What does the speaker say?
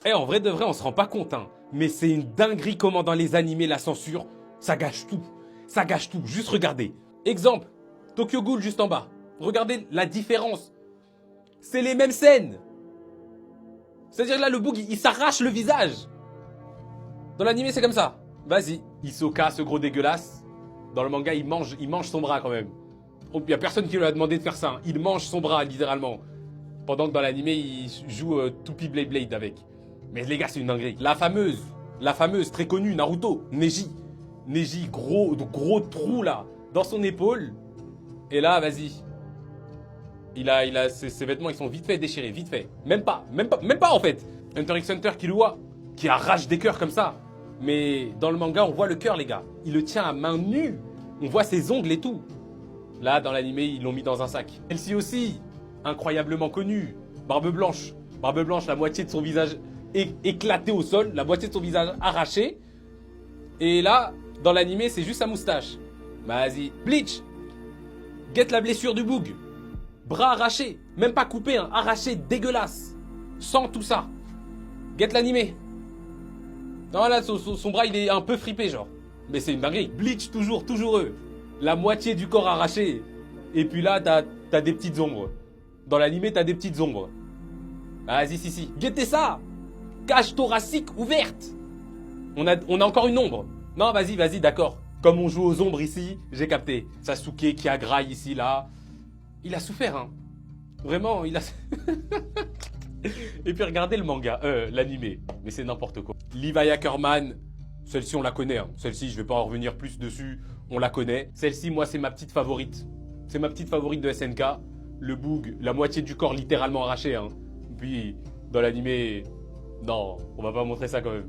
Eh, en vrai de vrai, on se rend pas compte, hein. Mais c'est une dinguerie comment dans les animés, la censure, ça gâche tout. Ça gâche tout. Juste regardez. Exemple, Tokyo Ghoul juste en bas. Regardez la différence. C'est les mêmes scènes. C'est-à-dire là, le boug, il s'arrache le visage. Dans l'animé, c'est comme ça. Vas-y. Hisoka, ce gros dégueulasse. Dans le manga, il mange son bras quand même. Il y a personne qui lui a demandé de faire ça, hein. Il mange son bras, littéralement. Pendant que dans l'animé, il joue Toupie Blade Blade avec. Mais les gars, c'est une dinguerie. La fameuse, très connue, Naruto, Neji. Neji, gros trou là, dans son épaule. Et là, vas-y. Ses vêtements, ils sont vite fait déchirés, vite fait. Même pas en fait. Hunter x Hunter, Killua, qui arrache des cœurs comme ça. Mais dans le manga, on voit le cœur, les gars. Il le tient à main nue. On voit ses ongles et tout. Là, dans l'animé, ils l'ont mis dans un sac. Celle-ci aussi, incroyablement connue. Barbe Blanche. Barbe Blanche, la moitié de son visage éclaté au sol, la moitié de son visage arraché. Et là, dans l'animé, c'est juste sa moustache. Vas-y. Bleach. Guette la blessure du boug. Bras arraché. Même pas coupé, hein. Arraché, dégueulasse. Sans tout ça. Guette l'animé. Non, là, son bras, il est un peu fripé, genre. Mais c'est une dinguerie. Bleach, toujours eux. La moitié du corps arraché. Et puis là, t'as des petites ombres. Dans l'animé, t'as des petites ombres. Vas-y, si. Guettez ça. Cage thoracique ouverte. On a encore une ombre. Non, vas-y, d'accord. Comme on joue aux ombres ici, j'ai capté. Sasuke qui agraille ici, là. Il a souffert, hein. Vraiment, il a... Et puis regardez le manga, l'animé. Mais c'est n'importe quoi. Levi Ackerman, celle-ci on la connaît, hein. Celle-ci, je vais pas en revenir plus dessus. On la connaît. Celle-ci, moi, c'est ma petite favorite. C'est ma petite favorite de SNK. Le boug, la moitié du corps littéralement arraché, hein. Puis, dans l'animé... Non, on va pas montrer ça quand même.